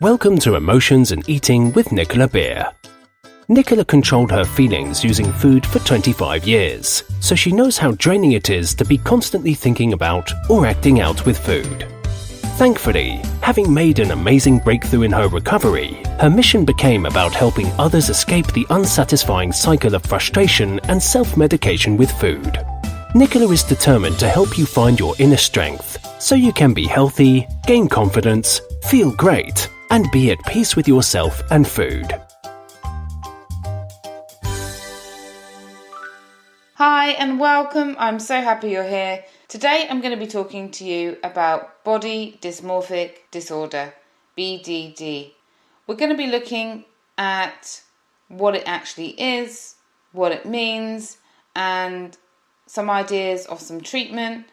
Welcome to Emotions and Eating with Nicola-beer. Nicola controlled her feelings using food for 25 years, so she knows how draining it is to be constantly thinking about or acting out with food. Thankfully, having made an amazing breakthrough in her recovery, her mission became about helping others escape the unsatisfying cycle of frustration and self-medication with food. Nicola is determined to help you find your inner strength so you can be healthy, gain confidence, feel great, and be at peace with yourself and food. Hi and welcome. I'm so happy you're here. Today I'm going to be talking to you about body dysmorphic disorder, BDD. We're going to be looking at what it actually is, what it means, and some ideas of some treatment.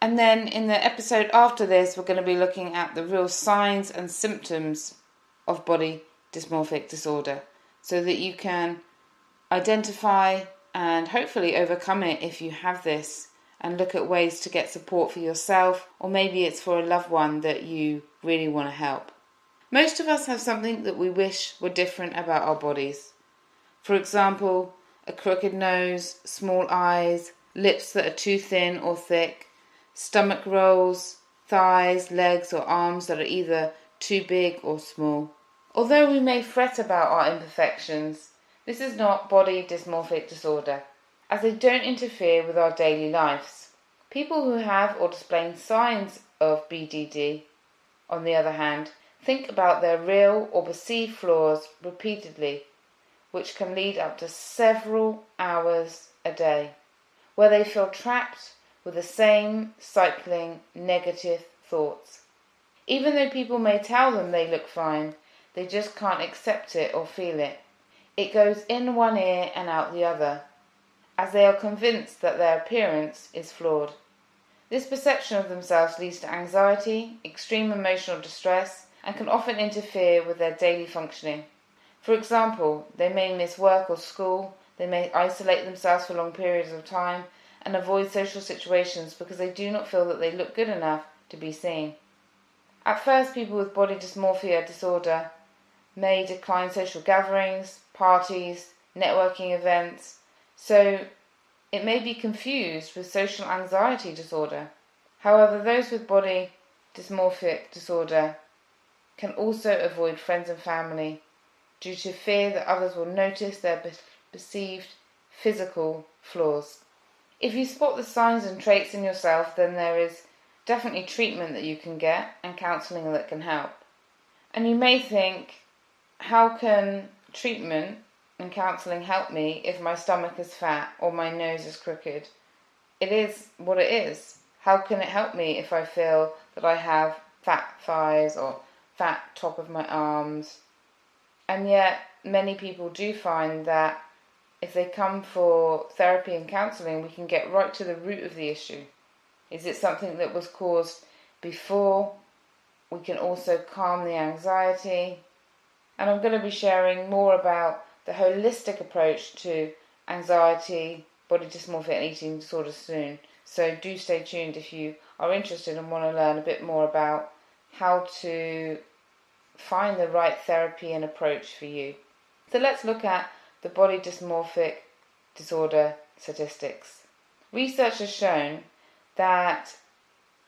And then in the episode after this, we're going to be looking at the real signs and symptoms of body dysmorphic disorder so that you can identify and hopefully overcome it if you have this, and look at ways to get support for yourself, or maybe it's for a loved one that you really want to help. Most of us have something that we wish were different about our bodies. For example, a crooked nose, small eyes, lips that are too thin or thick, stomach rolls, thighs, legs or arms that are either too big or small. Although we may fret about our imperfections, this is not body dysmorphic disorder, as they don't interfere with our daily lives. People who have or display signs of BDD, on the other hand, think about their real or perceived flaws repeatedly, which can lead up to several hours a day, where they feel trapped with the same cycling negative thoughts. Even though people may tell them they look fine, they just can't accept it or feel it. It goes in one ear and out the other, as they are convinced that their appearance is flawed. This perception of themselves leads to anxiety, extreme emotional distress, and can often interfere with their daily functioning. For example, they may miss work or school, they may isolate themselves for long periods of time, and avoid social situations because they do not feel that they look good enough to be seen. At first, people with body dysmorphia disorder may decline social gatherings, parties, networking events, so it may be confused with social anxiety disorder. However, those with body dysmorphic disorder can also avoid friends and family due to fear that others will notice their perceived physical flaws. If you spot the signs and traits in yourself, then there is definitely treatment that you can get and counselling that can help. And you may think, how can treatment and counselling help me if my stomach is fat or my nose is crooked? It is what it is. How can it help me if I feel that I have fat thighs or fat top of my arms? And yet many people do find that if they come for therapy and counselling, we can get right to the root of the issue. Is it something that was caused before? We can also calm the anxiety. And I'm going to be sharing more about the holistic approach to anxiety, body dysmorphia and eating disorders soon. So do stay tuned if you are interested and want to learn a bit more about how to find the right therapy and approach for you. So let's look at the body dysmorphic disorder statistics. Research has shown that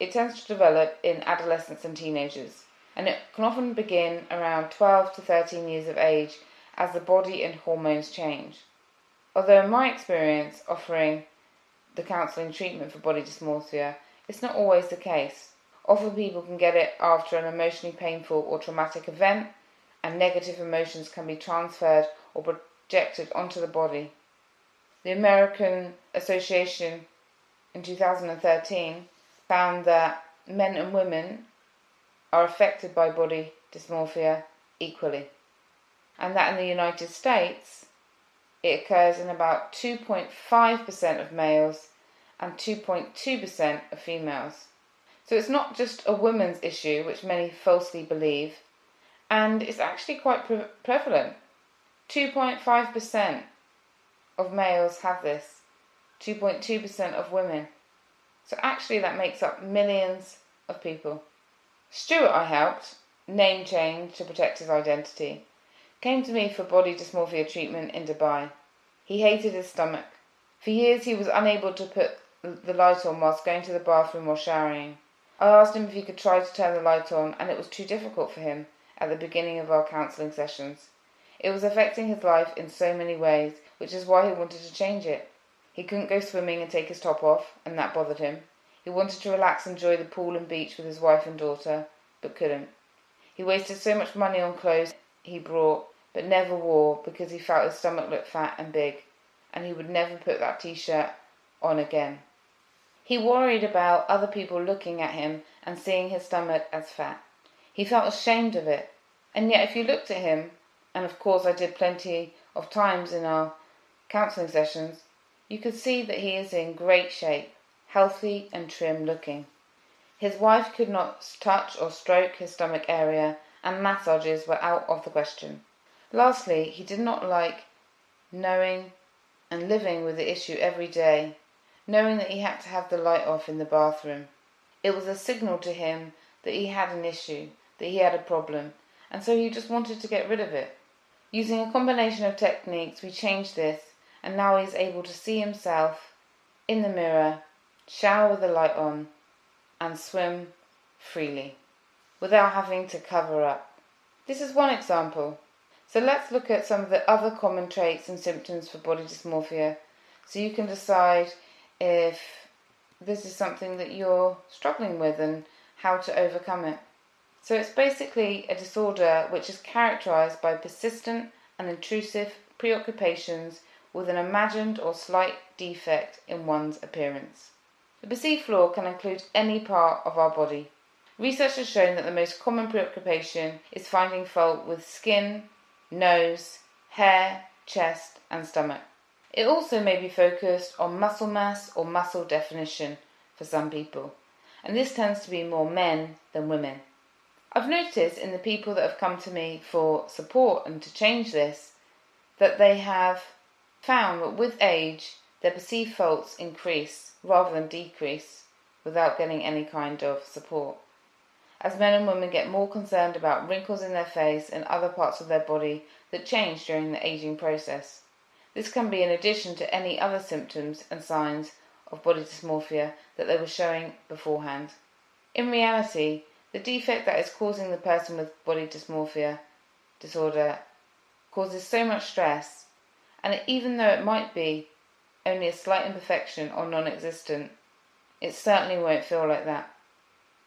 it tends to develop in adolescents and teenagers, and it can often begin around 12 to 13 years of age as the body and hormones change. Although in my experience offering the counselling treatment for body dysmorphia, it's not always the case. Often people can get it after an emotionally painful or traumatic event, and negative emotions can be transferred or projected onto the body. The American Association in 2013 found that men and women are affected by body dysmorphia equally, and that in the United States it occurs in about 2.5% of males and 2.2% of females. So it's not just a women's issue, which many falsely believe, and it's actually quite prevalent. 2.5% of males have this, 2.2% of women. So actually that makes up millions of people. Stuart I helped name change to protect his identity, came to me for body dysmorphia treatment in Dubai. He hated his stomach. For years he was unable to put the light on whilst going to the bathroom or showering. I asked him if he could try to turn the light on, and it was too difficult for him at the beginning of our counselling sessions. It was affecting his life in so many ways, which is why he wanted to change it. He couldn't go swimming and take his top off, and that bothered him. He wanted to relax and enjoy the pool and beach with his wife and daughter, but couldn't. He wasted so much money on clothes he brought, but never wore because he felt his stomach looked fat and big, and he would never put that t-shirt on again. He worried about other people looking at him and seeing his stomach as fat. He felt ashamed of it, and yet if you looked at him, and of course I did plenty of times in our counselling sessions, you could see that he is in great shape, healthy and trim looking. His wife could not touch or stroke his stomach area, and massages were out of the question. Lastly, he did not like knowing and living with the issue every day, knowing that he had to have the light off in the bathroom. It was a signal to him that he had an issue, that he had a problem, and so he just wanted to get rid of it. Using a combination of techniques, we changed this, and now he is able to see himself in the mirror, shower with the light on, and swim freely, without having to cover up. This is one example. So let's look at some of the other common traits and symptoms for body dysmorphia, so you can decide if this is something that you're struggling with and how to overcome it. So it's basically a disorder which is characterized by persistent and intrusive preoccupations with an imagined or slight defect in one's appearance. The perceived flaw can include any part of our body. Research has shown that the most common preoccupation is finding fault with skin, nose, hair, chest and stomach. It also may be focused on muscle mass or muscle definition for some people, and this tends to be more men than women. I've noticed in the people that have come to me for support and to change this, that they have found that with age their perceived faults increase rather than decrease without getting any kind of support. As men and women get more concerned about wrinkles in their face and other parts of their body that change during the aging process. This can be in addition to any other symptoms and signs of body dysmorphia that they were showing beforehand. In reality, the defect that is causing the person with body dysmorphia disorder causes so much stress, and even though it might be only a slight imperfection or non-existent, it certainly won't feel like that.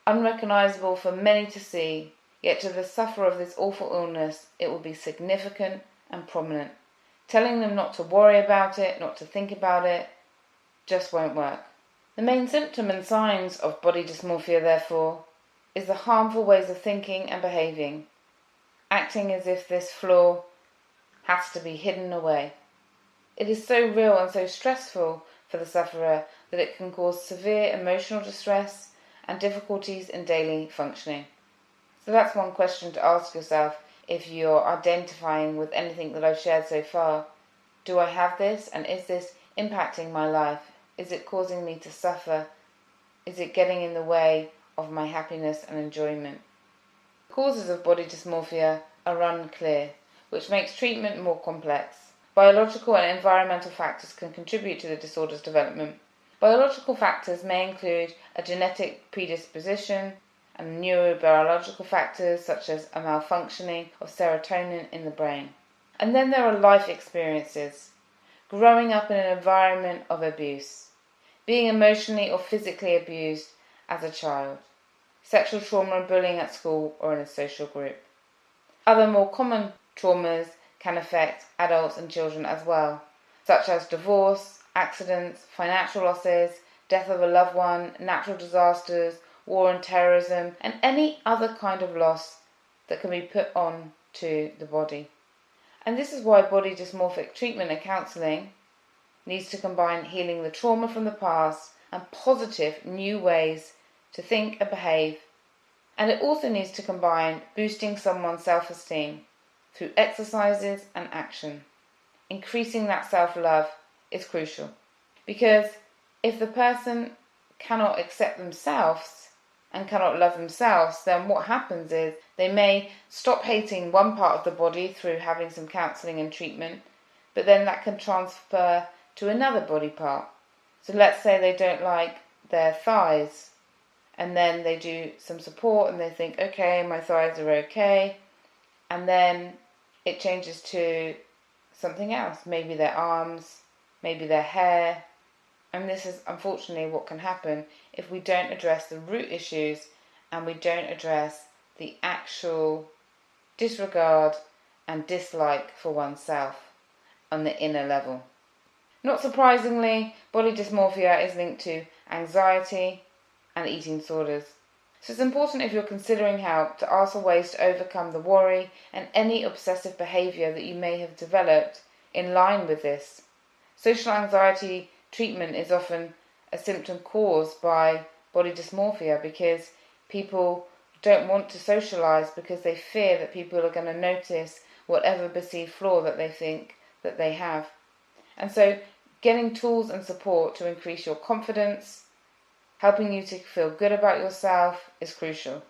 Unrecognisable for many to see, yet to the sufferer of this awful illness it will be significant and prominent. Telling them not to worry about it, not to think about it, just won't work. The main symptom and signs of body dysmorphia, therefore, is the harmful ways of thinking and behaving, acting as if this flaw has to be hidden away. It is so real and so stressful for the sufferer that it can cause severe emotional distress and difficulties in daily functioning. So that's one question to ask yourself if you're identifying with anything that I've shared so far. Do I have this, and is this impacting my life? Is it causing me to suffer? Is it getting in the way of my happiness and enjoyment? The causes of body dysmorphia are unclear, which makes treatment more complex. Biological and environmental factors can contribute to the disorder's development. Biological factors may include a genetic predisposition and neurobiological factors such as a malfunctioning of serotonin in the brain. And then there are life experiences. Growing up in an environment of abuse, being emotionally or physically abused as a child, sexual trauma and bullying at school or in a social group. Other more common traumas can affect adults and children as well, such as divorce, accidents, financial losses, death of a loved one, natural disasters, war and terrorism, and any other kind of loss that can be put on to the body. And this is why body dysmorphic treatment and counselling needs to combine healing the trauma from the past and positive new ways to think and behave. And it also needs to combine boosting someone's self-esteem through exercises and action. Increasing that self-love is crucial, because if the person cannot accept themselves and cannot love themselves, then what happens is They may stop hating one part of the body through having some counselling and treatment, but then that can transfer to another body part. So let's say they don't like their thighs, and then they do some support and they think, okay, my thighs are okay, and then it changes to something else, maybe their arms, maybe their hair. And this is unfortunately what can happen if we don't address the root issues and we don't address the actual disregard and dislike for oneself on the inner level. Not surprisingly, body dysmorphia is linked to anxiety and eating disorders. So it's important, if you're considering help, to ask for ways to overcome the worry and any obsessive behaviour that you may have developed in line with this. Social anxiety treatment is often a symptom caused by body dysmorphia because people don't want to socialise because they fear that people are going to notice whatever perceived flaw that they think that they have. And so getting tools and support to increase your confidence, helping you to feel good about yourself, is crucial.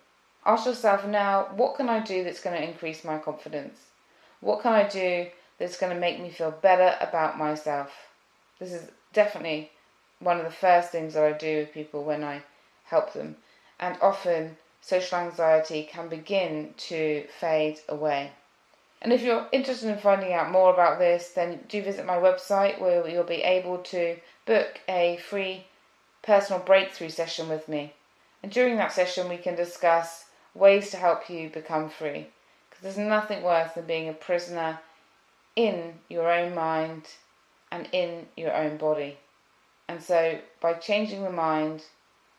Ask yourself now, what can I do that's going to increase my confidence? What can I do that's going to make me feel better about myself? This is definitely one of the first things that I do with people when I help them. And often social anxiety can begin to fade away. And if you're interested in finding out more about this, then do visit my website, where you'll be able to book a free personal breakthrough session with me. And during that session we can discuss ways to help you become free. Because there's nothing worse than being a prisoner in your own mind and in your own body. And so by changing the mind,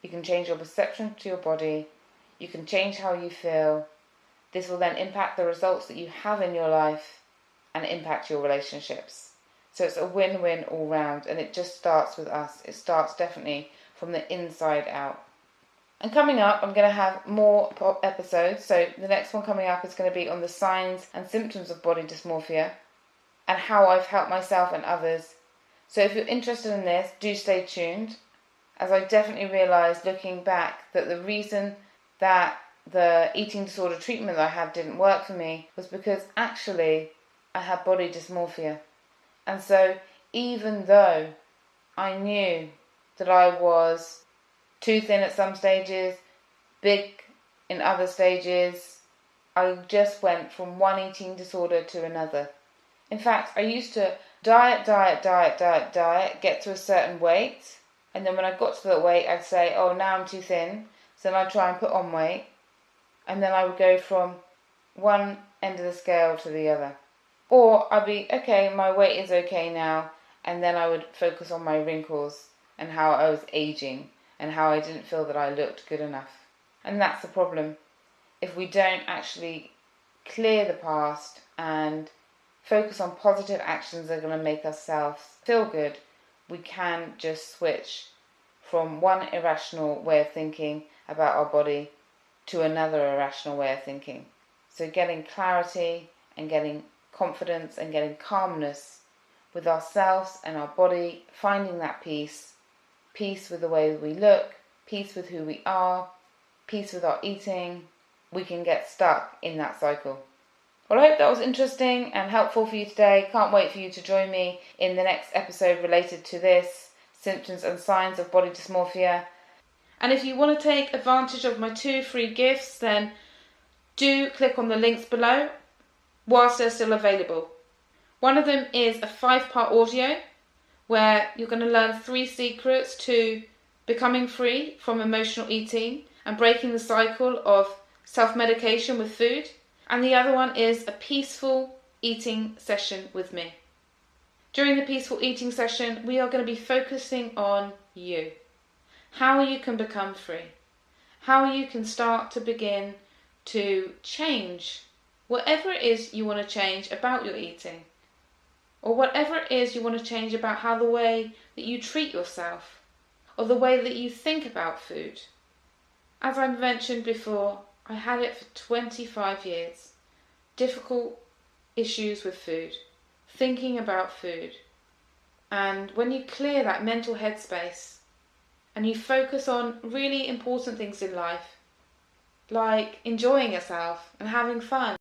you can change your perception to your body, you can change how you feel. This will then impact the results that you have in your life and impact your relationships. So it's a win-win all round, and it just starts with us. It starts definitely from the inside out. And coming up, I'm going to have more episodes. So the next one coming up is going to be on the signs and symptoms of body dysmorphia and how I've helped myself and others. So if you're interested in this, do stay tuned, as I definitely realised looking back that the reason that the eating disorder treatment that I had didn't work for me was because actually I had body dysmorphia. And so even though I knew that I was too thin at some stages, big in other stages, I just went from one eating disorder to another. In fact, I used to diet, get to a certain weight, and then when I got to that weight I'd say, oh, now I'm too thin, so then I'd try and put on weight, and then I would go from one end of the scale to the other. Or I'd be, okay, my weight is okay now, and then I would focus on my wrinkles and how I was aging and how I didn't feel that I looked good enough. And that's the problem. If we don't actually clear the past and focus on positive actions that are going to make ourselves feel good, we can just switch from one irrational way of thinking about our body to another irrational way of thinking. So getting clarity and getting confidence and getting calmness with ourselves and our body, finding that peace with the way we look, peace with who we are, peace with our eating, we can get stuck in that cycle. Well, I hope that was interesting and helpful for you today. Can't wait for you to join me in the next episode related to this, symptoms and signs of body dysmorphia. And if you want to take advantage of my 2 free gifts, then do click on the links below whilst they're still available. One of them is a 5-part audio where you're going to learn 3 secrets to becoming free from emotional eating and breaking the cycle of self-medication with food. And the other one is a peaceful eating session with me. During the peaceful eating session, we are going to be focusing on you. How you can become free. How you can start to begin to change whatever it is you want to change about your eating. Or whatever it is you want to change about how the way that you treat yourself. Or the way that you think about food. As I mentioned before, I had it for 25 years. Difficult issues with food. Thinking about food. And when you clear that mental headspace and you focus on really important things in life, like enjoying yourself and having fun.